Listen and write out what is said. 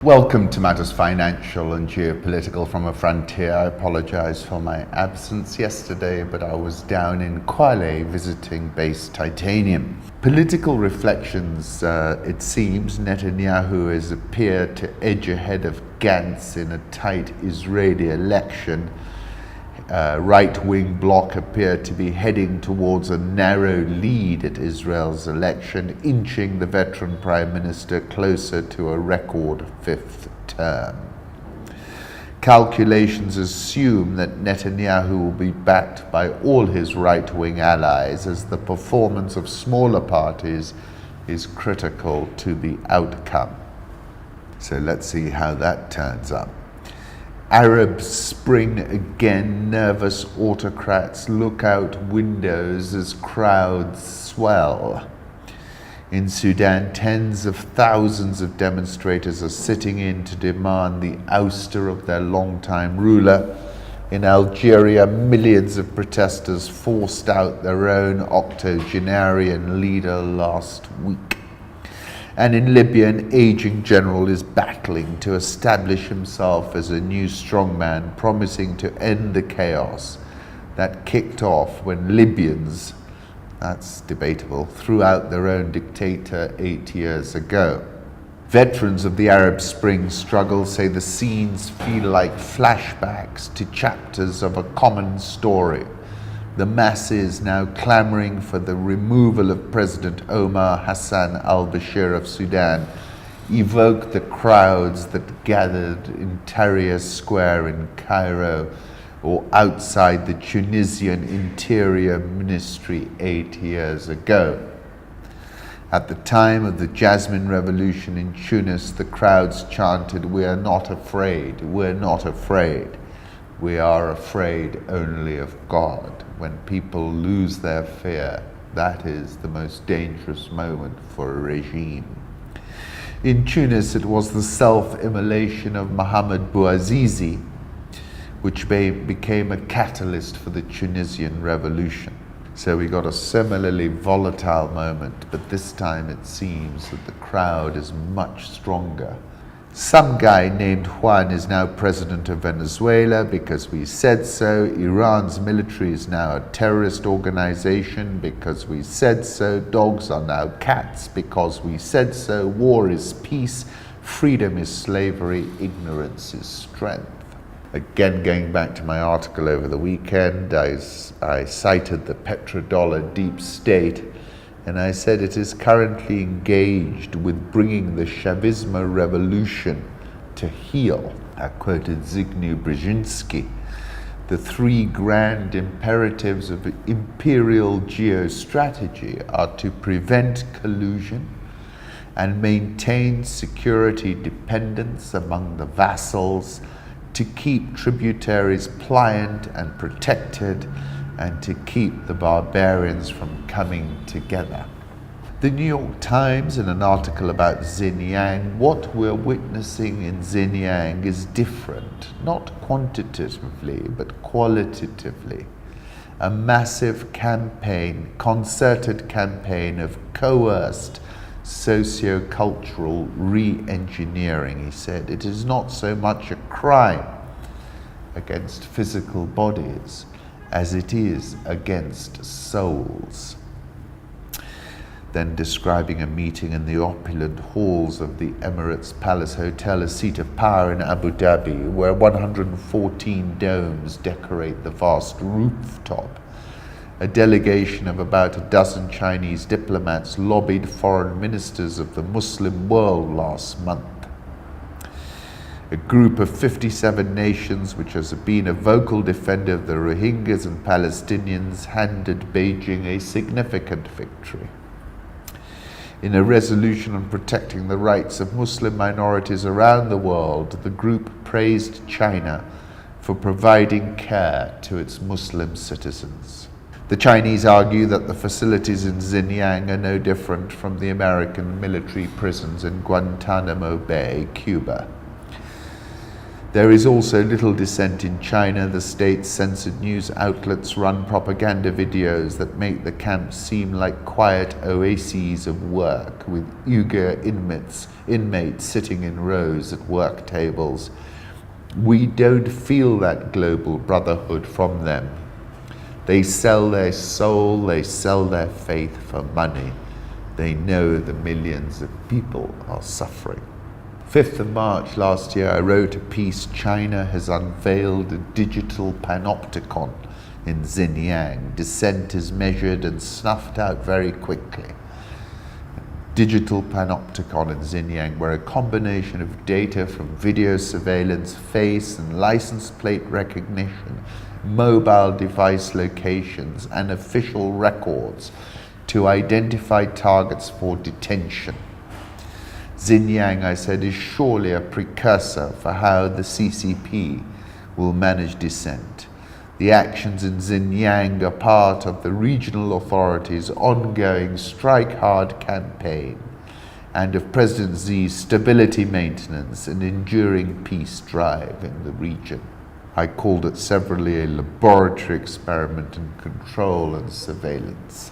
Welcome to Matters Financial and Geopolitical from a Frontier. I apologize for my absence yesterday, but I was down in Kwale visiting base Titanium. Political reflections, it seems Netanyahu has appeared to edge ahead of Gantz in a tight Israeli election. Right-wing bloc appeared to be heading towards a narrow lead at Israel's election, inching the veteran prime minister closer to a record fifth term. Calculations assume that Netanyahu will be backed by all his right-wing allies, as the performance of smaller parties is critical to the outcome. So let's see how that turns up. Arab Spring again, nervous autocrats look out windows as crowds swell. In Sudan, tens of thousands of demonstrators are sitting in to demand the ouster of their longtime ruler. In Algeria, millions of protesters forced out their own octogenarian leader last week. And in Libya, an aging general is battling to establish himself as a new strongman, promising to end the chaos that kicked off when Libyans, that's debatable, threw out their own dictator 8 years ago. Veterans of the Arab Spring struggle say the scenes feel like flashbacks to chapters of a common story. The masses now clamoring for the removal of President Omar Hassan al-Bashir of Sudan evoke the crowds that gathered in Tahrir Square in Cairo or outside the Tunisian Interior Ministry 8 years ago. At the time of the Jasmine Revolution in Tunis, the crowds chanted, "We are not afraid, we're not afraid. We are afraid only of God." When people lose their fear, that is the most dangerous moment for a regime. In Tunis, it was the self-immolation of Mohamed Bouazizi which became a catalyst for the Tunisian revolution. So we got a similarly volatile moment, but this time it seems that the crowd is much stronger. Some guy named Juan is now president of Venezuela because we said so. Iran's military is now a terrorist organization because we said so. Dogs are now cats because we said so. War is peace. Freedom is slavery. Ignorance is strength. Again, going back to my article over the weekend, I cited the petrodollar deep state. And I said it is currently engaged with bringing the Chavismo revolution to heel. I quoted Zbigniew Brzezinski. The three grand imperatives of imperial geostrategy are to prevent collusion and maintain security dependence among the vassals, to keep tributaries pliant and protected, and to keep the barbarians from coming together. The New York Times, in an article about Xinjiang, what we're witnessing in Xinjiang is different, not quantitatively, but qualitatively. A massive campaign, concerted campaign of coerced socio-cultural re-engineering, he said. It is not so much a crime against physical bodies as it is against souls. Then describing a meeting in the opulent halls of the Emirates Palace Hotel, a seat of power in Abu Dhabi, where 114 domes decorate the vast rooftop. A delegation of about a dozen Chinese diplomats lobbied foreign ministers of the Muslim world last month. A group of 57 nations, which has been a vocal defender of the Rohingyas and Palestinians, handed Beijing a significant victory. In a resolution on protecting the rights of Muslim minorities around the world, the group praised China for providing care to its Muslim citizens. The Chinese argue that the facilities in Xinjiang are no different from the American military prisons in Guantanamo Bay, Cuba. There is also little dissent in China. The state-censored news outlets run propaganda videos that make the camps seem like quiet oases of work, with Uyghur inmates sitting in rows at work tables. We don't feel that global brotherhood from them. They sell their soul, they sell their faith for money. They know the millions of people are suffering. 5th of March last year, I wrote a piece, China has unveiled a digital panopticon in Xinjiang. Dissent is measured and snuffed out very quickly. Digital panopticon in Xinjiang, where a combination of data from video surveillance, face and license plate recognition, mobile device locations and official records to identify targets for detention. Xinjiang, I said, is surely a precursor for how the CCP will manage dissent. The actions in Xinjiang are part of the regional authorities' ongoing strike hard campaign and of President Xi's stability maintenance and enduring peace drive in the region. I called it severally a laboratory experiment in control and surveillance.